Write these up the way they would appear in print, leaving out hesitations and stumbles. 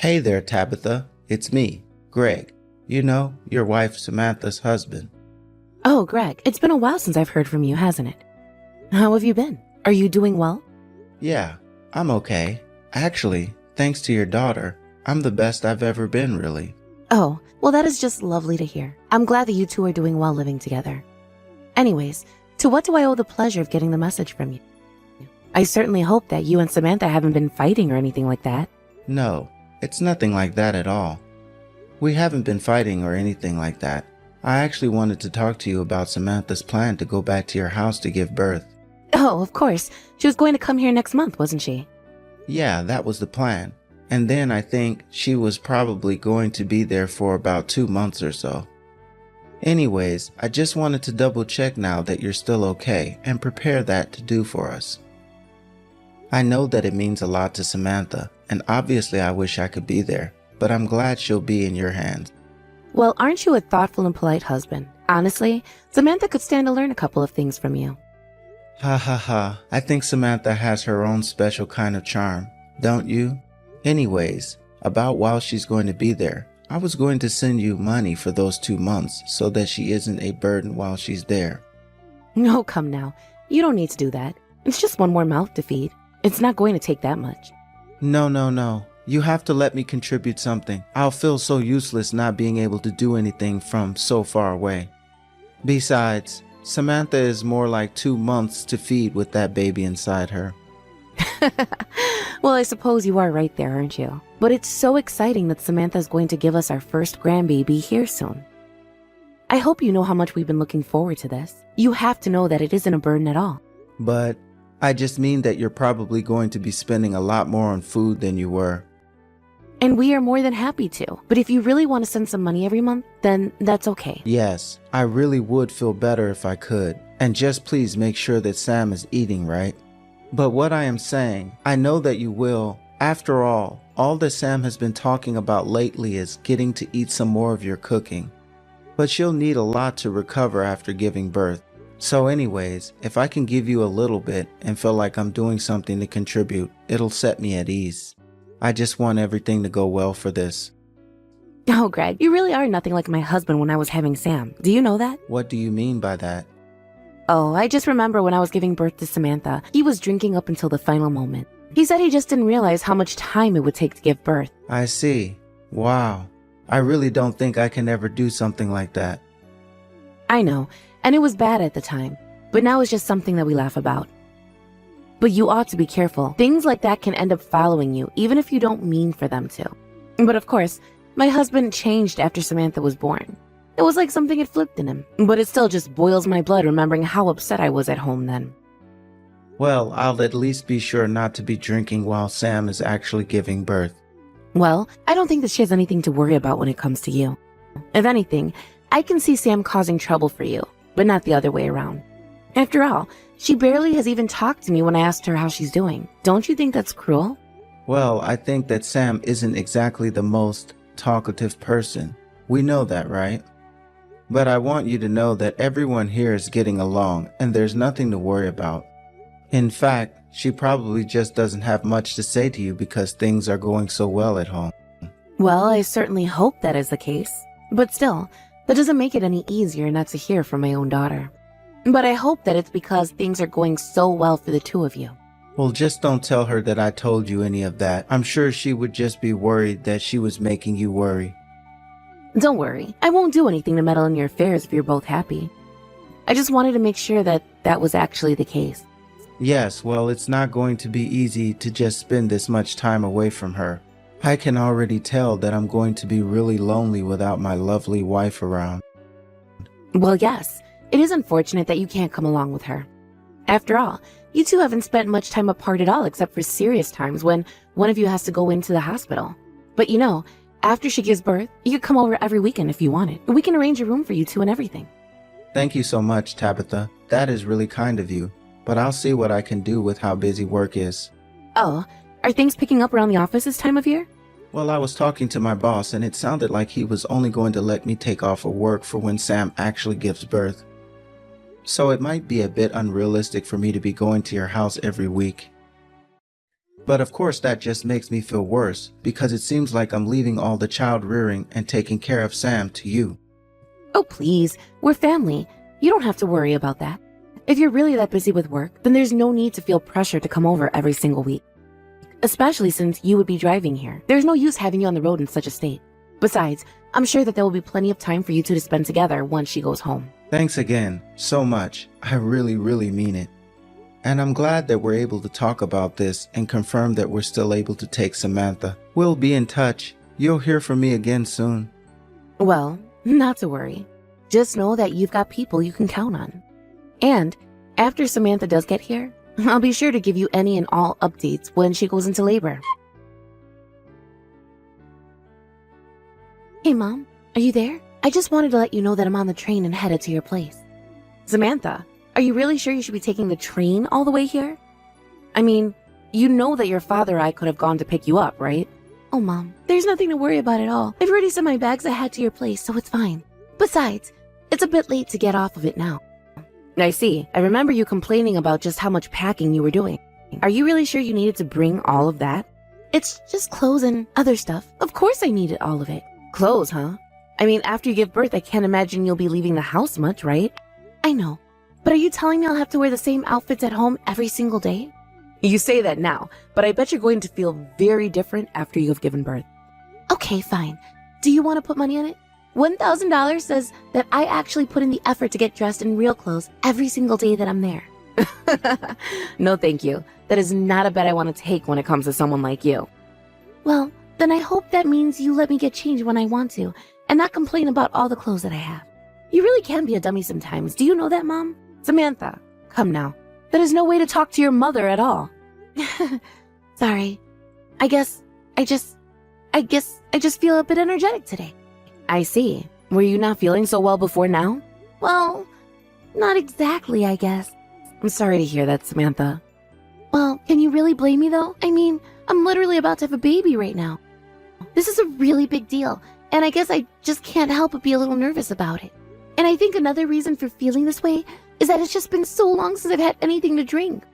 Hey there, Tabitha. It's me, Greg. You know, your wife Samantha's husband. Oh, Greg, it's been a while since I've heard from you, hasn't it? How have you been? Are you doing well? Yeah, I'm okay. Actually, thanks to your daughter, I'm the best I've ever been, really. Oh, well, that is just lovely to hear. I'm glad that you two are doing well living together. Anyways, to what do I owe the pleasure of getting the message from you? I certainly hope that you and Samantha haven't been fighting or anything like that. No, it's nothing like that at all. We haven't been fighting or anything like that. I actually wanted to talk to you about Samantha's plan to go back to your house to give birth. Oh, of course. She was going to come here next month, wasn't she? Yeah, that was the plan. And then I think she was probably going to be there for about 2 months or so. Anyways, I just wanted to double check now that you're still okay and prepare that to do for us. I know that it means a lot to Samantha, and obviously I wish I could be there, but I'm glad she'll be in your hands. Well, aren't you a thoughtful and polite husband? Honestly, Samantha could stand to learn a couple of things from you. Ha ha ha, I think Samantha has her own special kind of charm, don't you? Anyways, about while she's going to be there, I was going to send you money for those 2 months so that she isn't a burden while she's there. No, come now. You don't need to do that. It's just one more mouth to feed. It's not going to take that much. No. You have to let me contribute something. I'll feel so useless not being able to do anything from so far away. Besides, Samantha is more like 2 months to feed with that baby inside her. Well, I suppose you are right there, aren't you? But it's so exciting that Samantha's going to give us our first grandbaby here soon. I hope you know how much we've been looking forward to this. You have to know that it isn't a burden at all. But I just mean that you're probably going to be spending a lot more on food than you were. And we are more than happy to. But if you really want to send some money every month, then that's okay. Yes, I really would feel better if I could. And just please make sure that Sam is eating right. But what I am saying, I know that you will. After all that Sam has been talking about lately is getting to eat some more of your cooking. But she'll need a lot to recover after giving birth. So anyways, if I can give you a little bit and feel like I'm doing something to contribute, it'll set me at ease. I just want everything to go well for this. Oh, Greg, you really are nothing like my husband when I was having Sam. Do you know that? What do you mean by that? Oh, I just remember when I was giving birth to Samantha, he was drinking up until the final moment. He said he just didn't realize how much time it would take to give birth. I see. Wow. I really don't think I can ever do something like that. I know, and it was bad at the time, but now it's just something that we laugh about. But you ought to be careful. Things like that can end up following you, even if you don't mean for them to. But of course, my husband changed after Samantha was born. It was like something had flipped in him, but it still just boils my blood remembering how upset I was at home then. Well, I'll at least be sure not to be drinking while Sam is actually giving birth. Well, I don't think that she has anything to worry about when it comes to you. If anything, I can see Sam causing trouble for you, but not the other way around. After all, she barely has even talked to me when I asked her how she's doing. Don't you think that's cruel? Well, I think that Sam isn't exactly the most talkative person. We know that, right? But I want you to know that everyone here is getting along and there's nothing to worry about. In fact, she probably just doesn't have much to say to you because things are going so well at home. Well, I certainly hope that is the case. But still, that doesn't make it any easier not to hear from my own daughter. But I hope that it's because things are going so well for the two of you. Well, just don't tell her that I told you any of that. I'm sure she would just be worried that she was making you worry. Don't worry, I won't do anything to meddle in your affairs if you're both happy. I just wanted to make sure that that was actually the case. Yes, well, it's not going to be easy to just spend this much time away from her. I can already tell that I'm going to be really lonely without my lovely wife around. Well, yes, it is unfortunate that you can't come along with her. After all, you two haven't spent much time apart at all except for serious times when one of you has to go into the hospital. But you know, after she gives birth, you could come over every weekend if you wanted. We can arrange a room for you two and everything. Thank you so much, Tabitha. That is really kind of you. But I'll see what I can do with how busy work is. Oh, are things picking up around the office this time of year? Well, I was talking to my boss and it sounded like he was only going to let me take off of work for when Sam actually gives birth. So it might be a bit unrealistic for me to be going to your house every week. But of course that just makes me feel worse because it seems like I'm leaving all the child rearing and taking care of Sam to you. Oh, please. We're family. You don't have to worry about that. If you're really that busy with work, then there's no need to feel pressure to come over every single week. Especially since you would be driving here. There's no use having you on the road in such a state. Besides, I'm sure that there will be plenty of time for you two to spend together once she goes home. Thanks again, so much. I really mean it. And I'm glad that we're able to talk about this and confirm that we're still able to take Samantha. We'll be in touch. You'll hear from me again soon. Well, not to worry. Just know that you've got people you can count on. And after Samantha does get here, I'll be sure to give you any and all updates when she goes into labor. Hey, Mom, are you there? I just wanted to let you know that I'm on the train and headed to your place. Samantha, are you really sure you should be taking the train all the way here? I mean, you know that your father or I could have gone to pick you up, right? Oh, Mom, there's nothing to worry about at all. I've already sent my bags ahead to your place, so it's fine. Besides, it's a bit late to get off of it now. I see. I remember you complaining about just how much packing you were doing. Are you really sure you needed to bring all of that? It's just clothes and other stuff. Of course I needed all of it. Clothes, huh? I mean, after you give birth, I can't imagine you'll be leaving the house much, right? I know. But are you telling me I'll have to wear the same outfits at home every single day? You say that now, but I bet you're going to feel very different after you have given birth. Okay, fine. Do you want to put money on it? $1,000 says that I actually put in the effort to get dressed in real clothes every single day that I'm there. No, thank you. That is not a bet I want to take when it comes to someone like you. Well, then I hope that means you let me get changed when I want to and not complain about all the clothes that I have. You really can be a dummy sometimes. Do you know that, Mom? Samantha, come now. That is no way to talk to your mother at all. Sorry. I guess I just feel a bit energetic today. I see. Were you not feeling so well before now? Well, not exactly, I guess. I'm sorry to hear that, Samantha. Well, can you really blame me though? I mean, I'm literally about to have a baby right now. This is a really big deal, and I guess I just can't help but be a little nervous about it. And I think another reason for feeling this way is that it's just been so long since I've had anything to drink.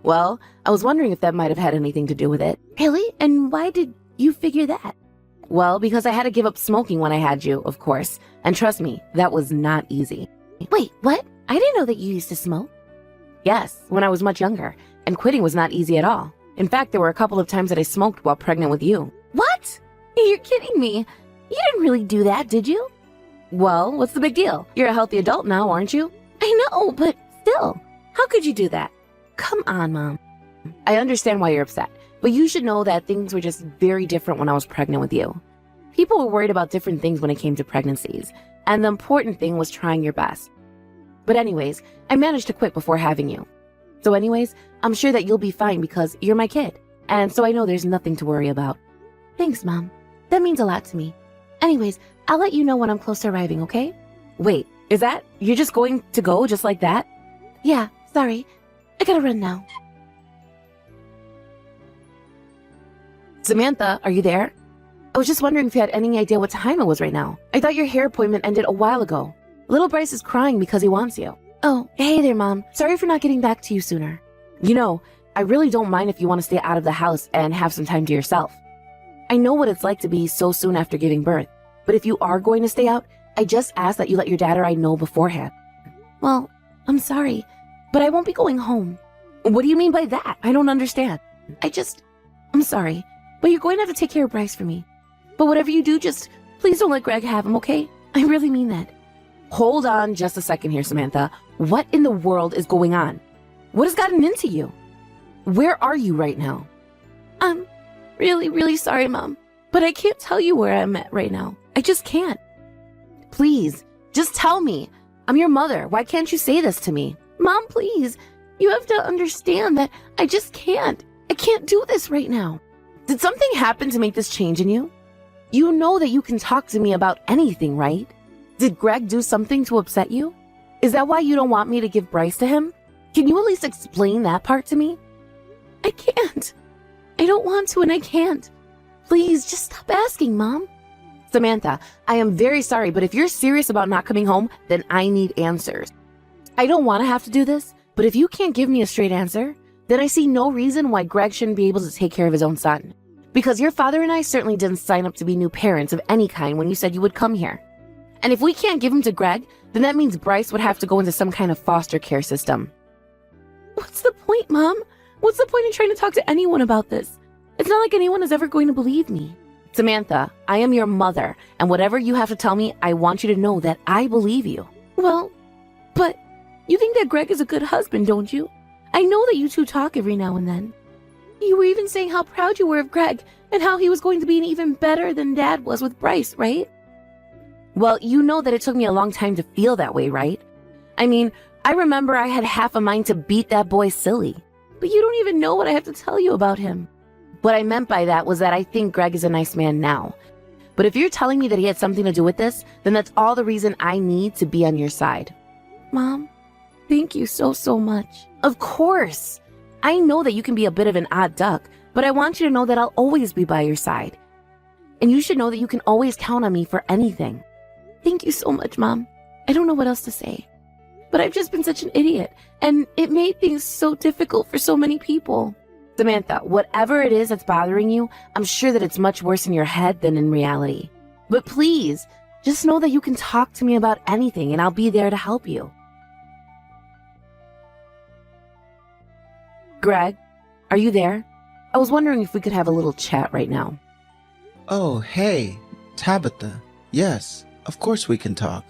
Well, I was wondering if that might have had anything to do with it. Really? And why did you figure that? Well, because I had to give up smoking when I had you, of course. And trust me, that was not easy. Wait, what? I didn't know that you used to smoke. Yes, when I was much younger. And quitting was not easy at all. In fact, there were a couple of times that I smoked while pregnant with you. What? You're kidding me. You didn't really do that, did you? Well, what's the big deal? You're a healthy adult now, aren't you? I know, but still. How could you do that? Come on, Mom. I understand why you're upset, but you should know that things were just very different when I was pregnant with you. People were worried about different things when it came to pregnancies, and the important thing was trying your best. But anyways, I managed to quit before having you. So anyways, I'm sure that you'll be fine because you're my kid, and so I know there's nothing to worry about. Thanks, Mom. That means a lot to me. Anyways, I'll let you know when I'm close to arriving, okay? Wait, is that? You're just going to go just like that? Yeah, sorry. I gotta run now. Samantha, are you there? I was just wondering if you had any idea what time it was right now. I thought your hair appointment ended a while ago. Little Bryce is crying because he wants you. Oh, hey there, Mom. Sorry for not getting back to you sooner. You know, I really don't mind if you want to stay out of the house and have some time to yourself. I know what it's like to be so soon after giving birth, but if you are going to stay out, I just ask that you let your dad or I know beforehand. Well, I'm sorry, but I won't be going home. What do you mean by that? I don't understand. I'm sorry, but you're going to have to take care of Bryce for me. But whatever you do, just please don't let Greg have him, okay? I really mean that. Hold on just a second here, Samantha. What in the world is going on? What has gotten into you? Where are you right now? I'm really sorry, Mom, but I can't tell you where I'm at right now. I just can't. Please, just tell me. I'm your mother. Why can't you say this to me? Mom, please. You have to understand that I just can't. I can't do this right now. Did something happen to make this change in you? You know that you can talk to me about anything, right? Did Greg do something to upset you? Is that why you don't want me to give Bryce to him? Can you at least explain that part to me? I can't. I don't want to and I can't. Please, just stop asking, Mom. Samantha, I am very sorry, but if you're serious about not coming home, then I need answers. I don't want to have to do this, but if you can't give me a straight answer, then I see no reason why Greg shouldn't be able to take care of his own son. Because your father and I certainly didn't sign up to be new parents of any kind when you said you would come here. And if we can't give him to Greg, then that means Bryce would have to go into some kind of foster care system. What's the point, Mom? What's the point in trying to talk to anyone about this? It's not like anyone is ever going to believe me. Samantha, I am your mother, and whatever you have to tell me, I want you to know that I believe you. Well, but you think that Greg is a good husband, don't you? I know that you two talk every now and then. You were even saying how proud you were of Greg and how he was going to be even better than Dad was with Bryce, right? Well, you know that it took me a long time to feel that way, right? I mean, I remember I had half a mind to beat that boy silly. But you don't even know what I have to tell you about him. What I meant by that was that I think Greg is a nice man now. But if you're telling me that he had something to do with this, then that's all the reason I need to be on your side. Mom, thank you so much. Of course. I know that you can be a bit of an odd duck, but I want you to know that I'll always be by your side. And you should know that you can always count on me for anything. Thank you so much, Mom. I don't know what else to say. But I've just been such an idiot, and it made things so difficult for so many people. Samantha, whatever it is that's bothering you, I'm sure that it's much worse in your head than in reality. But please, just know that you can talk to me about anything, and I'll be there to help you. Greg, are you there? I was wondering if we could have a little chat right now. Oh, hey, Tabitha. Yes, of course we can talk.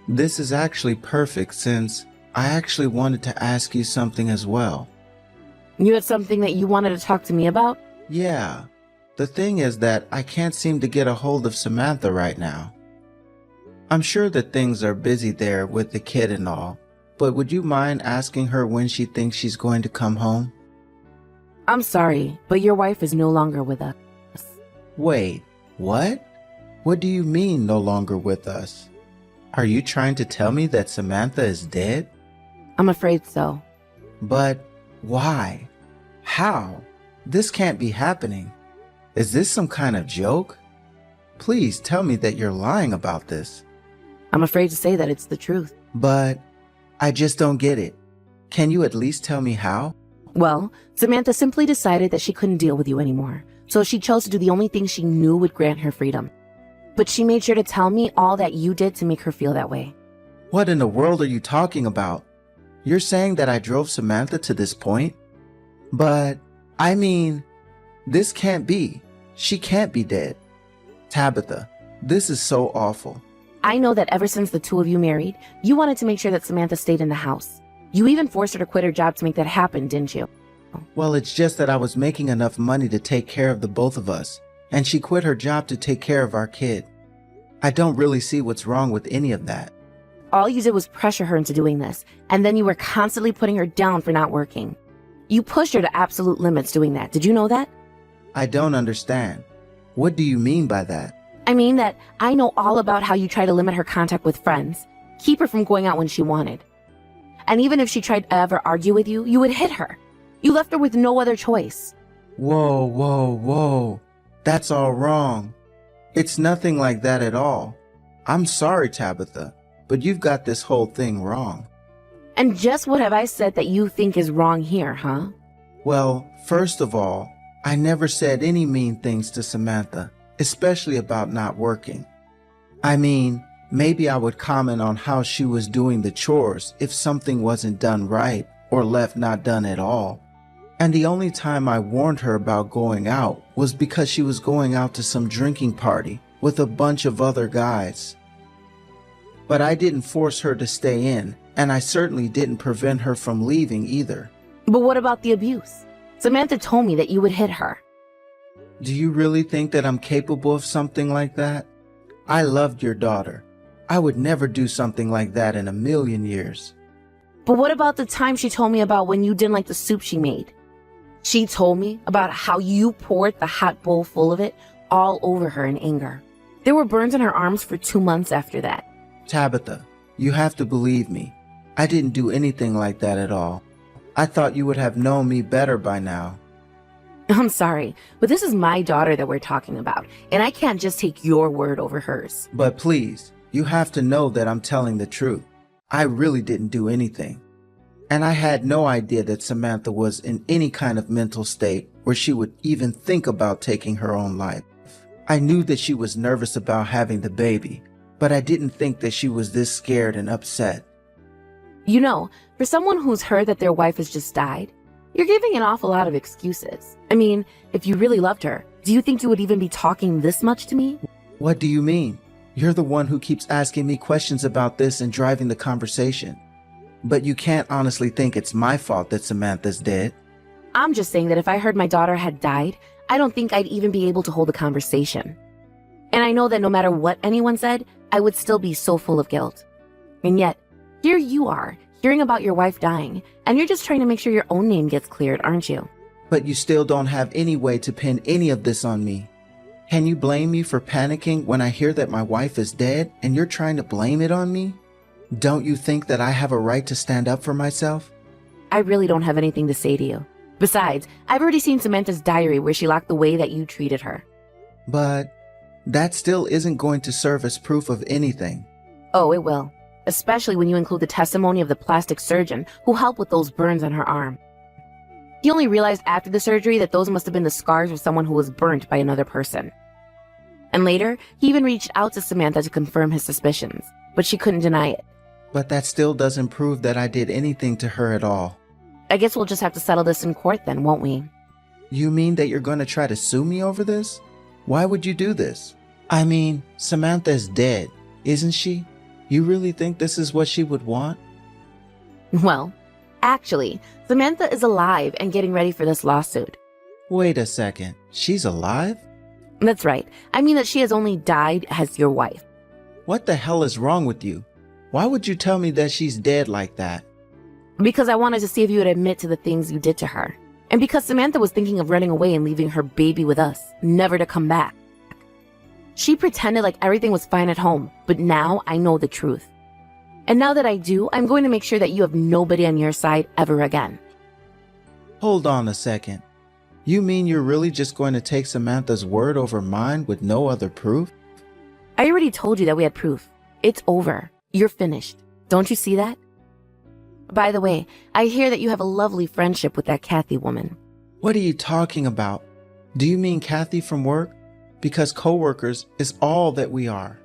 This is actually perfect since I actually wanted to ask you something as well. You had something that you wanted to talk to me about? Yeah. The thing is that I can't seem to get a hold of Samantha right now. I'm sure that things are busy there with the kid and all, but would you mind asking her when she thinks she's going to come home? I'm sorry, but your wife is no longer with us. Wait, what? What do you mean no longer with us? Are you trying to tell me that Samantha is dead? I'm afraid so. But why? How? This can't be happening. Is this some kind of joke? Please tell me that you're lying about this. I'm afraid to say that it's the truth. But I just don't get it. Can you at least tell me how? Well, Samantha simply decided that she couldn't deal with you anymore, so she chose to do the only thing she knew would grant her freedom. But she made sure to tell me all that you did to make her feel that way. What in the world are you talking about? You're saying that I drove Samantha to this point? But, I mean, this can't be. She can't be dead. Tabitha, this is so awful. I know that ever since the two of you married, you wanted to make sure that Samantha stayed in the house. You even forced her to quit her job to make that happen, didn't you? Well, it's just that I was making enough money to take care of the both of us, and she quit her job to take care of our kid. I don't really see what's wrong with any of that. All you did was pressure her into doing this, and then you were constantly putting her down for not working. You pushed her to absolute limits doing that. Did you know that? I don't understand. What do you mean by that? I mean that I know all about how you try to limit her contact with friends, keep her from going out when she wanted. And even if she tried to ever argue with you, you would hit her. You left her with no other choice. Whoa. That's all wrong. It's nothing like that at all. I'm sorry, Tabitha, but you've got this whole thing wrong. And just what have I said that you think is wrong here, huh? Well, first of all, I never said any mean things to Samantha, especially about not working. I mean, maybe I would comment on how she was doing the chores if something wasn't done right or left not done at all. And the only time I warned her about going out was because she was going out to some drinking party with a bunch of other guys. But I didn't force her to stay in, and I certainly didn't prevent her from leaving either. But what about the abuse? Samantha told me that you would hit her. Do you really think that I'm capable of something like that? I loved your daughter. I would never do something like that in a million years. But what about the time she told me about when you didn't like the soup she made? She told me about how you poured the hot bowl full of it all over her in anger. There were burns on her arms for 2 months after that. Tabitha, you have to believe me. I didn't do anything like that at all. I thought you would have known me better by now. I'm sorry, but this is my daughter that we're talking about, and I can't just take your word over hers. But please, you have to know that I'm telling the truth. I really didn't do anything. And I had no idea that Samantha was in any kind of mental state where she would even think about taking her own life. I knew that she was nervous about having the baby, but I didn't think that she was this scared and upset. You know, for someone who's heard that their wife has just died, you're giving an awful lot of excuses. I mean, if you really loved her, do you think you would even be talking this much to me? What do you mean? You're the one who keeps asking me questions about this and driving the conversation. But you can't honestly think it's my fault that Samantha's dead. I'm just saying that if I heard my daughter had died, I don't think I'd even be able to hold a conversation. And I know that no matter what anyone said, I would still be so full of guilt. And yet, here you are, hearing about your wife dying, and you're just trying to make sure your own name gets cleared, aren't you? But you still don't have any way to pin any of this on me. Can you blame me for panicking when I hear that my wife is dead and you're trying to blame it on me? Don't you think that I have a right to stand up for myself? I really don't have anything to say to you. Besides, I've already seen Samantha's diary where she locked the way that you treated her. But that still isn't going to serve as proof of anything. Oh, it will. Especially when you include the testimony of the plastic surgeon who helped with those burns on her arm. He only realized after the surgery that those must have been the scars of someone who was burnt by another person. And later, he even reached out to Samantha to confirm his suspicions, but she couldn't deny it. But that still doesn't prove that I did anything to her at all. I guess we'll just have to settle this in court then, won't we? You mean that you're going to try to sue me over this? Why would you do this? I mean, Samantha is dead, isn't she? You really think this is what she would want? Well, actually, Samantha is alive and getting ready for this lawsuit. Wait a second. She's alive? That's right. I mean that she has only died as your wife. What the hell is wrong with you? Why would you tell me that she's dead like that? Because I wanted to see if you would admit to the things you did to her. And because Samantha was thinking of running away and leaving her baby with us, never to come back. She pretended like everything was fine at home, but now I know the truth. And now that I do, I'm going to make sure that you have nobody on your side ever again. Hold on a second. You mean you're really just going to take Samantha's word over mine with no other proof? I already told you that we had proof. It's over. You're finished. Don't you see that? By the way, I hear that you have a lovely friendship with that Kathy woman. What are you talking about? Do you mean Kathy from work? Because co-workers is all that we are.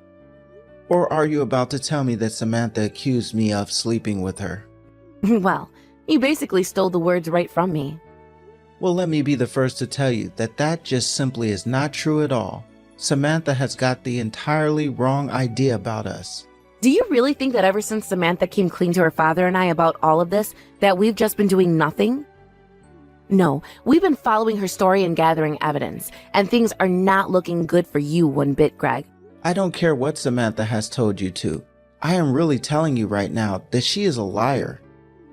Or are you about to tell me that Samantha accused me of sleeping with her? Well, you basically stole the words right from me. Well, let me be the first to tell you that that just simply is not true at all. Samantha has got the entirely wrong idea about us. Do you really think that ever since Samantha came clean to her father and I about all of this, that we've just been doing nothing? No, we've been following her story and gathering evidence, and things are not looking good for you one bit, Greg. I don't care what Samantha has told you to. I am really telling you right now that she is a liar.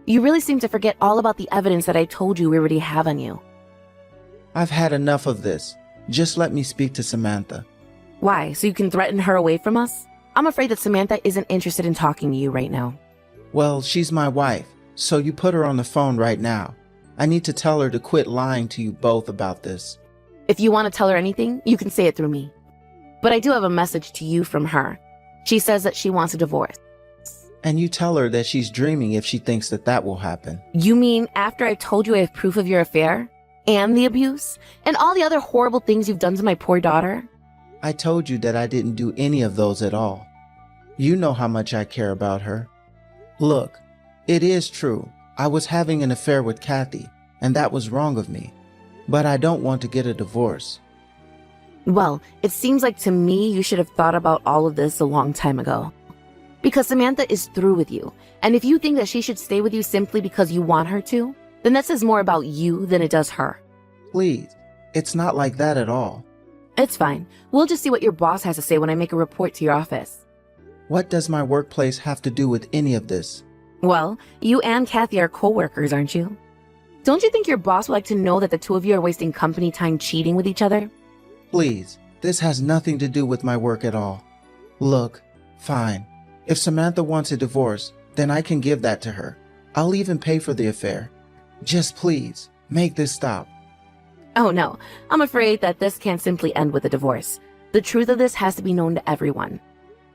You really seem to forget all about the evidence that I told you we already have on you. I've had enough of this. Just let me speak to Samantha. Why, so you can threaten her away from us? I'm afraid that Samantha isn't interested in talking to you right now. Well, she's my wife, so you put her on the phone right now. I need to tell her to quit lying to you both about this. If you want to tell her anything, you can say it through me. But I do have a message to you from her. She says that she wants a divorce. And you tell her that she's dreaming if she thinks that that will happen. You mean after I told you I have proof of your affair? And the abuse? And all the other horrible things you've done to my poor daughter? I told you that I didn't do any of those at all. You know how much I care about her. Look, it is true. I was having an affair with Kathy, and that was wrong of me. But I don't want to get a divorce. Well, it seems like to me you should have thought about all of this a long time ago. Because Samantha is through with you, and if you think that she should stay with you simply because you want her to, then that says more about you than it does her. Please, it's not like that at all. It's fine. We'll just see what your boss has to say when I make a report to your office. What does my workplace have to do with any of this? Well, you and Kathy are co-workers, aren't you? Don't you think your boss would like to know that the two of you are wasting company time cheating with each other? Please, this has nothing to do with my work at all. Look, fine. If Samantha wants a divorce, then I can give that to her. I'll even pay for the affair. Just please, make this stop. Oh no, I'm afraid that this can't simply end with a divorce. The truth of this has to be known to everyone.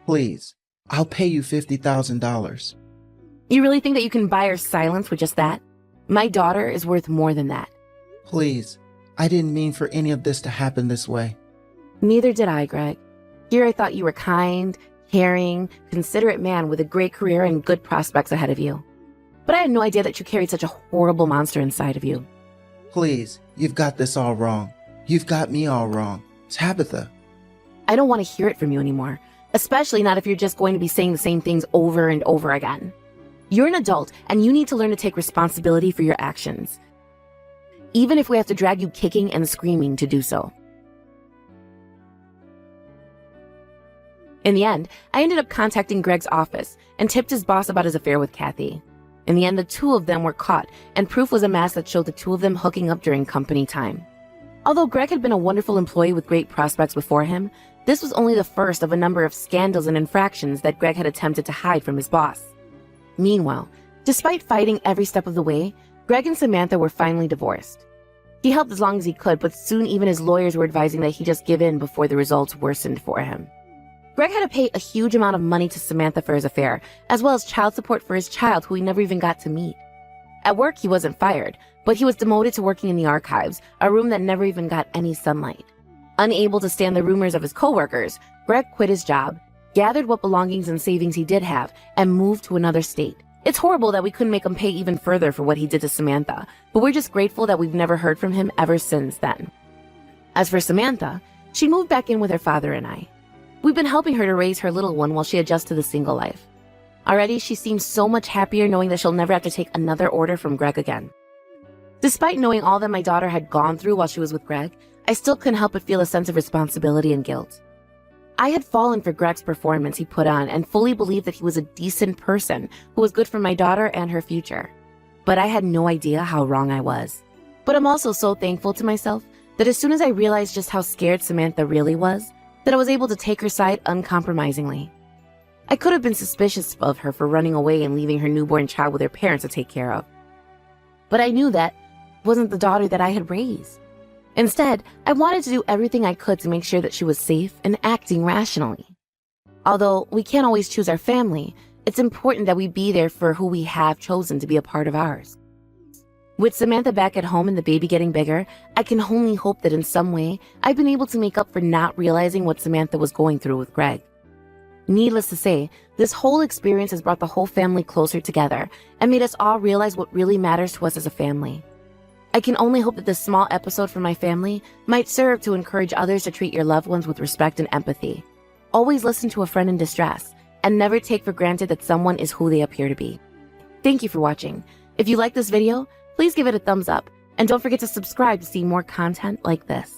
Please, I'll pay you $50,000. You really think that you can buy her silence with just that? My daughter is worth more than that. Please, I didn't mean for any of this to happen this way. Neither did I, Greg. Here I thought you were kind, caring, considerate man with a great career and good prospects ahead of you. But I had no idea that you carried such a horrible monster inside of you. Please, you've got this all wrong. You've got me all wrong. Tabitha. I don't want to hear it from you anymore, especially not if you're just going to be saying the same things over and over again. You're an adult, and you need to learn to take responsibility for your actions, even if we have to drag you kicking and screaming to do so. In the end, I ended up contacting Greg's office and tipped his boss about his affair with Kathy. In the end, the two of them were caught, and proof was amassed that showed the two of them hooking up during company time. Although Greg had been a wonderful employee with great prospects before him, this was only the first of a number of scandals and infractions that Greg had attempted to hide from his boss. Meanwhile, despite fighting every step of the way, Greg and Samantha were finally divorced. He helped as long as he could, but soon even his lawyers were advising that he just give in before the results worsened for him. Greg had to pay a huge amount of money to Samantha for his affair, as well as child support for his child who he never even got to meet. At work, he wasn't fired, but he was demoted to working in the archives, a room that never even got any sunlight. Unable to stand the rumors of his coworkers, Greg quit his job, gathered what belongings and savings he did have, and moved to another state. It's horrible that we couldn't make him pay even further for what he did to Samantha, but we're just grateful that we've never heard from him ever since then. As for Samantha, she moved back in with her father and I. We've been helping her to raise her little one while she adjusts to the single life. Already, she seems so much happier knowing that she'll never have to take another order from Greg again. Despite knowing all that my daughter had gone through while she was with Greg, I still couldn't help but feel a sense of responsibility and guilt. I had fallen for Greg's performance he put on and fully believed that he was a decent person who was good for my daughter and her future. But I had no idea how wrong I was. But I'm also so thankful to myself that as soon as I realized just how scared Samantha really was, that I was able to take her side uncompromisingly. I could have been suspicious of her for running away and leaving her newborn child with her parents to take care of. But I knew that wasn't the daughter that I had raised. Instead, I wanted to do everything I could to make sure that she was safe and acting rationally. Although we can't always choose our family, it's important that we be there for who we have chosen to be a part of ours. With Samantha back at home and the baby getting bigger, I can only hope that in some way I've been able to make up for not realizing what Samantha was going through with Greg. Needless to say, this whole experience has brought the whole family closer together and made us all realize what really matters to us as a family. I can only hope that this small episode for my family might serve to encourage others to treat your loved ones with respect and empathy. Always listen to a friend in distress, and never take for granted that someone is who they appear to be. Thank you for watching. If you like this video, please give it a thumbs up, and don't forget to subscribe to see more content like this.